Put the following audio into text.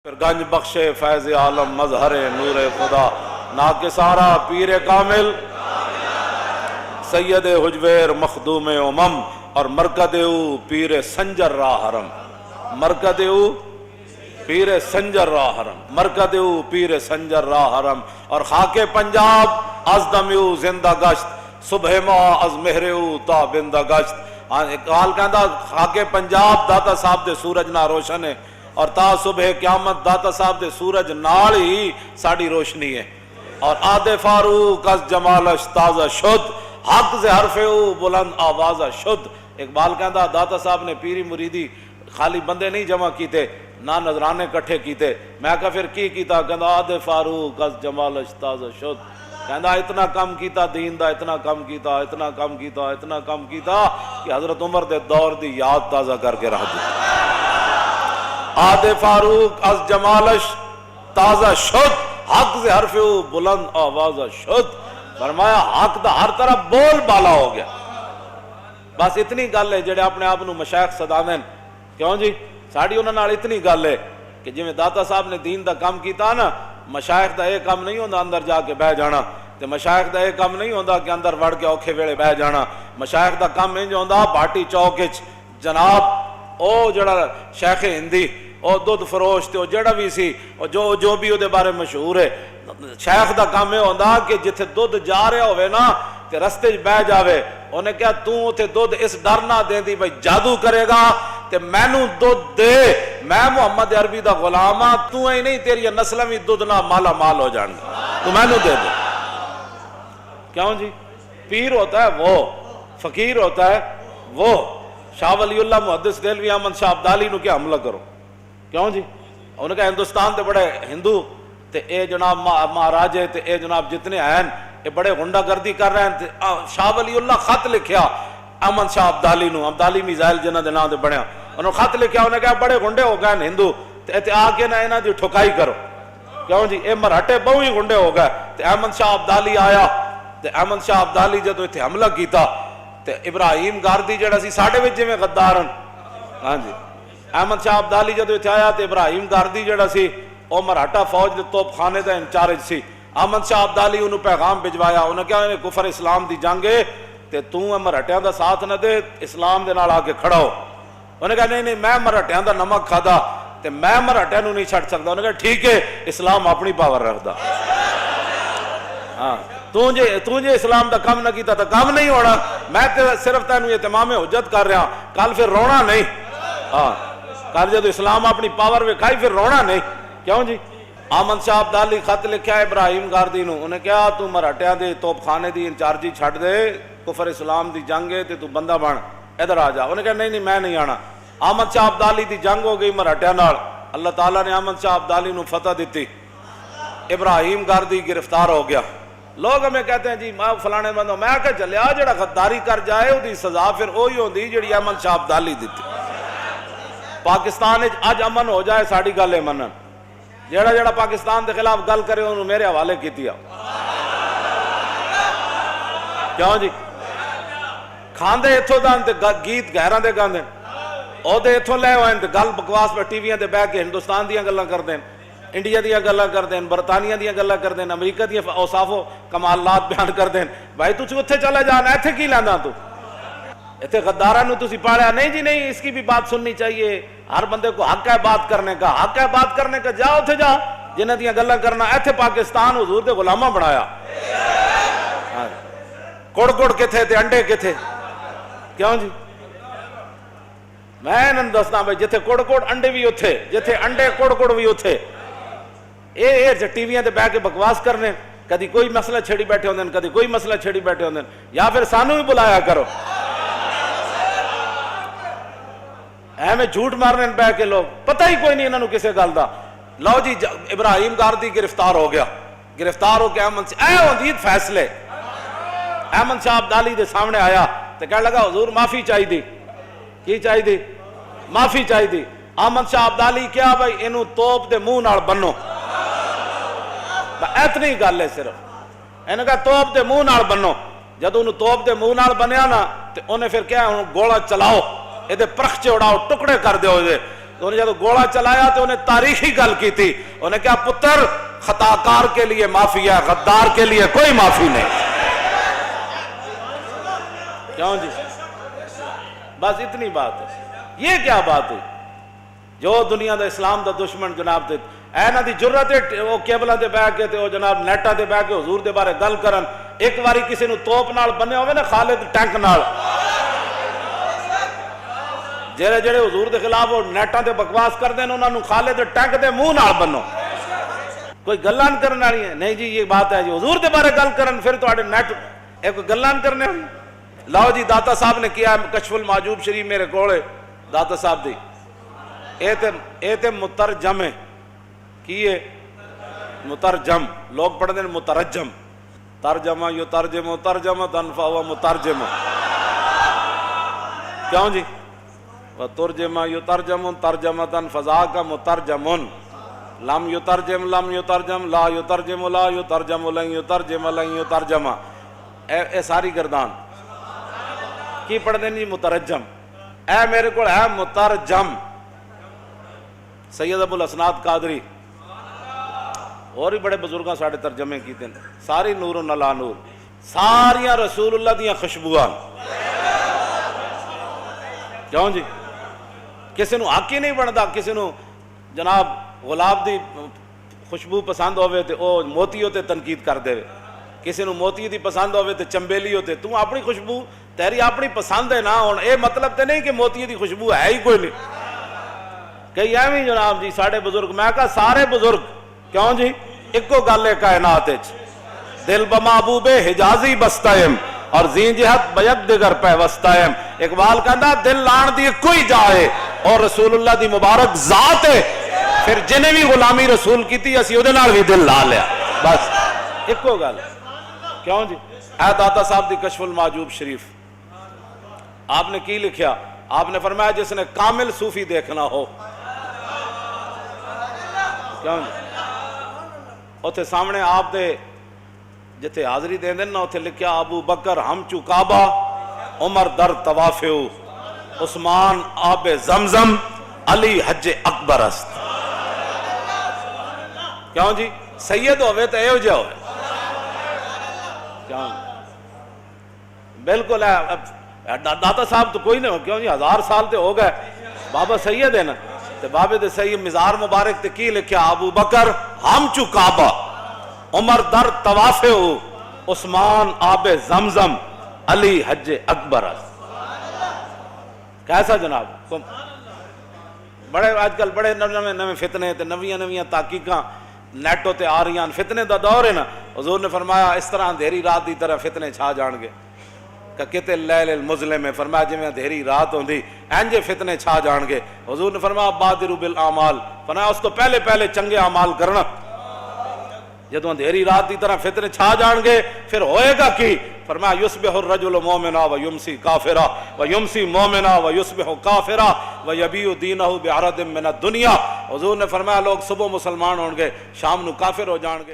پھر گنج بخشے فیض عالم مظہر نور خدا ناکسارا پیر کامل سید حجویر مخدوم امم اور مرکد او پیر سنجر را حرم مرکد او پیر سنجر را حرم مرکد او پیر سنجر را حرم اور خاک پنجاب از دمیو زندہ گشت صبح ماہ از مہر او تا بندہ گشت اقبال کہندا خاک پنجاب داتا صاحب دے سورج نہ روشن ہے اور تا صبح قیامت داتا صاحب دے سورج نال ہی ساڑی روشنی ہے اور آدھے فاروق از جمالش تازہ شد حق سے حرف او بلند آوازہ شد اقبال کہندا داتا صاحب نے پیری مریدی خالی بندے نہیں جمع کیتے نہ نظرانے کٹھے کیتے میں کہا پھر کی کیتا کہندا آدھے فاروق از جمالش تازہ شد کہندا اتنا کم کیتا دین دا اتنا کم کیتا اتنا کم کیتا اتنا کم کیتا کہ حضرت عمر دے دور دی یاد تازہ کر کے رہ دی آدھے فاروق از جمالش تازہ شد حق سے حرف او بلند آوازہ شد فرمایا حق دا ہر طرف بول بالا ہو گیا بس اتنی گل ہے جڑے اپنے آپ نو مشائخ صدا دین کیوں جی ساڑی انہاں نال اتنی گل ہے کہ جی میں داتا صاحب نے دین دا کام کیتا نا مشائخ دا ایک کام نہیں ہوندا اندر جا کے بہ جانا تے مشائخ دا ایک کام نہیں ہوندا کہ اندر وڑ کے اوکھے ویلے بہ جانا مشائخ دا کام انج ہوندا بھاٹی چوک وچ جناب او جڑا شیخ ہندی او دودھ فروش تے او جڑا بھی سی او جو بھی او دے بارے مشہور ہے شیخ دا کام ہے ہوندا کہ جتھے دودھ جا رہا ہوئے نا تے رستے وچ بہ جاوے انہیں کہا تو اوتھے دودھ اس ڈر نہ دیندی بھئی جادو کرے گا تے مینوں دودھ دے میں محمد عربی دا غلام ہاں تو ہی نہیں تیری نسلاں وی دودھ نہ مالا مال ہو جان تو مینوں دے دے کیوں جی پیر ہوتا ہے وہ فقیر ہوتا ہے وہ شاہ ولی اللہ محدث دہلوی احمد شاہ عبدالی نو کیا حملہ کرو کیوں جی انہوں نے کہا ہندوستان تے بڑے ہندو تے اے جناب مہاراجے تے اے جناب جتنے ہیں اے بڑے غنڈہ گردی کر رہے ہیں تے شاہ ولی اللہ خط لکھیا احمد شاہ عبدالی نو عبدالی میزائل جنہ دے نام دے بڑھیا انہوں نے خط لکھیا انہوں نے کہا بڑے غنڈے ہو گئے ہندو تے آ کے نہ انہاں دی ٹھکائی کرو کیوں جی اے مراٹھے بہو ہی غنڈے ہو گئے تے احمد شاہ عبدالی آیا تے احمد شاہ عبدالی جدوں ایتھے حملہ کیتا تے ابراہیم گاردی جڑا سی ساڈے وچ جویں غدارن ہاں جی احمد شاہ عبدالی جدو اتھے آیا تے ابراہیم گاردی جڑا سی او مراٹھا فوج دے توپ خانے دا انچارج سی احمد شاہ عبدالی انہوں پیغام بھجوایا انہوں نے کہا انہیں کفر اسلام دی جنگ ہے تے تو مراٹھیاں دا ساتھ نہ دے اسلام دے نال آ کے کھڑا ہو انہوں نے کہا نہیں میں مراٹھیاں دا نمک کھادا تے میں مراٹھیاں نو نہیں چھڑ سکدا انہوں نے کہا ٹھیک ہے اسلام اپنی پاور رکھدا ہاں تو جے اسلام دا کم نہ کیتا تا کم نہیں ہونا میں صرف تینوں اتمام حجت کر رہا کل پھر رونا نہیں ہاں کل جدو اسلام اپنی پاور وکھائی پھر رونا نہیں کیوں جی احمد شاہ عبدالی خط لکھیا ابراہیم گاردی نو انہیں کہا تو مراٹھیاں دے توپ خانے دی انچارجی چھڑ دے کفر اسلام دی جنگ ہے تے تو بندہ بن ادھر آ جا انہیں کہا نہیں میں نہیں آنا احمد شاہ عبدالی دی جنگ ہو گئی مراٹھیاں نال اللہ تعالیٰ نے احمد شاہ عبدالی نو فتح دیتی ابراہیم گاردی گرفتار ہو گیا لوگ ہمیں کہتے ہیں جی میں فلانے بندوں میں کہ چلیا جڑا غداری کر جائے وہ دی سزا پھر وہی ہوندی جڑی احمد شاہ عبدالی دیتی پاکستان اج امن ہو جائے ساڑی گل منن جڑا پاکستان دے خلاف گل کرے انہوں میرے حوالے کیتی کیوں جی کھاندے اتھوں دان تے گیت گہراں دے گاندے او دے اتھوں لے ہوئے تے گل بکواس پہ ٹی ویاں تے بیٹھ کے ہندوستان دیاں گلاں کر دین انڈیا دیاں گلاں کر دین برطانیہ دیاں گلاں کر دین امریکہ دیاں اوصاف و کمالات بیان کر دین بھائی تو اتھے چلا جانا ایتھے کی لیندا تو ایتھے غداراں نو تسی پاڑیا نہیں جی نہیں اس کی بھی بات سننی چاہیے ہر بندے کو حق ہے بات کرنے کا حق ہے بات کرنے کا جا اتھے جا جنہاں دیاں گلاں کرنا ایتھے پاکستان حضور دے غلاماں بنایا کڑ کتھے تے انڈے کتھے کیوں جی میں انہاں دسنا بھائی جتھے کڑ انڈے بھی اتھے جتھے انڈے کڑ بھی اتھے اے ٹی ویاں تے بیٹھ کے بکواس کرنے کدی کوئی مسئلہ چھڑی بیٹھے ہوندے کدی کوئی مسئلہ چھڑی بیٹھے ہوندے یا پھر سانو بھی بلایا کرو میں جھوٹ مارنے پہ کے لوگ پتہ ہی کوئی نہیں انہوں کسے گل دا لو جی ابراہیم گاردی گرفتار ہو گیا گرفتار ہو کے احمد سے اے وزید فیصلے احمد شاہ عبدالی دے سامنے آیا تو کہنے لگا حضور معافی چاہی دی کی چاہی دی معافی چاہی دی احمد شاہ عبدالی کیا بھائی انہوں توپ دے منہ نال بنو اتنی گل ہے صرف انہوں کہا توپ دے منہ نال بنو جدو انہوں توپ دے منہ نال بنیا نا تو انہیں پھر کیا گولا چلاؤ یہ پرخچے اڑاؤ ٹکڑے کر دیو تو انہیں جب گوڑا چلایا تو انہیں تاریخی گل کی تھی، انہیں کہا پتر خطاکار کے لیے معافی ہے، غدار کے لیے کوئی معافی نہیں۔ کیوں جی؟ بس اتنی بات ہے۔ یہ کیا بات ہے؟ جو دنیا دا اسلام دا دشمن جناب تے اینا دی جرت ہے وہ کیبلہ دے بیٹھ کے تے وہ جناب نیٹا دے بیٹھ کے حضور دے بارے گل کرن، ایک باری کسی نو توپ نال بنے ہوئے نا خالد ٹینک نال، جڑے جڑے حضور دے خلاف وہ نیٹا دے بکواس کر دیں انہاں نو خالد ٹینک دے منہ نال بنو، کوئی گلان کرنا نہیں ہے۔ نہیں جی یہ بات ہے جی حضور دے بارے گل کرن پھر تواڈے نیٹ ایک گلان کرنے ہوئی۔ لاؤ جی داتا صاحب نے کیا کشف المعجوب شریف میرے کولے داتا صاحب دی، اے تے مترجم ہے، کی ہے مترجم، لوگ پڑھتے ہیں مترجم، ترجمہ یو ترجمہ ترجمہ تنفع و مترجم، کیوں جی؟ ترجمہ یو ترجم ترجمہ فضا کا مترجم، لم یو ترجم لم یو ترجم لا یو ترجم لا یو ترجم لن یو ترجم لن یو ترجمہ، اے ساری گردان کی پڑھتے ہیں جی مترجم، اے میرے کو ہے مترجم۔ سید ابو الاسناد قادری اور ہی بڑے بزرگاں ساڑھے ترجمے کیتے ہیں، ساری نور و نلا نور، ساریاں رسول اللہ دیاں خوشبوان، کیوں جی؟ کسی نو حق ہی نہیں بنتا، کسی نو جناب غلاب دی خوشبو پسند ہوئے تے او موتی ہوتے تنقید کر دے، کسی نو موتی دی پسند ہوئے تے چمبیلی ہوتے، تو اپنی خوشبو تیری اپنی پسند ہے نا، اور اے مطلب تے نہیں کہ موتی دی خوشبو ہے ہی کوئی نہیں۔ کئی ایویں جناب جی ساڑھے بزرگ، میں کہا سارے بزرگ، کیوں جی؟ ایک کو گلے کائنات ہے، دل بمحبوب حجازی بستائم اور زین جہت بیک دگر پہ وستائم۔ اقبال کہندا دل لان دی کوئی جائے اور رسول اللہ دی مبارک ذات ہے، پھر جنہیں بھی غلامی رسول کی تھی اسی ادھے نال بھی دل لا لیا، بس ایک کو گل، کیوں جی؟ اے داتا صاحب دی کشف المعجوب شریف آپ نے کی لکھیا؟ آپ نے فرمایا جس نے کامل صوفی دیکھنا ہو، کیوں جی؟ اتھے سامنے آپ دے جتے حاضری دیں دن نا اتھے لکھیا ابو بکر ہم چو کعبہ، عمر در توافیو، عثمان آب زمزم، علی حج اکبر است۔ کیوں جی؟ سید ہوئے تو ایو جا ہوئے، کیوں بالکل ہے داتا صاحب تو کوئی نہیں ہو، کیوں جی 1000 سال تے ہو گئے، بابا سید ہے نا، تے بابے دے سید مزار مبارک تے کی لکھیا ابو بکر ہم چو کعبہ، عمر در توافیو، عثمان آب زمزم، علی حج اکبر است۔ کیسا جناب؟ بڑے آج کل بڑے نویں فتنے تے نویاں تحقیقاں نیٹو تے آ رہی ہیں، فتنے دا دور ہے نا، حضور نے فرمایا اس طرح اندھیری رات دی طرح فتنے چھا جان گے، کہ کتے اللیل المظلم میں فرمایا جی میں اندھیری رات ہوندی اینجے فتنے چھا جان گے۔ حضور نے فرمایا بادروا بالاعمال، فرمایا اس تو پہلے چنگے اعمال کرنا، جدو اندھیری رات دی طرح فتنے چھا جان گے پھر ہوئے گا کی؟ فرمایا یصبح الرجل مومنا و یمسی کافرا و یمسی مومنا و یصبح کافرا و یبیع دینہ بعرض من الدنیا۔ حضور نے فرمایا لوگ صبح مسلمان ہوں گے، شام نو کافر ہو جان گے۔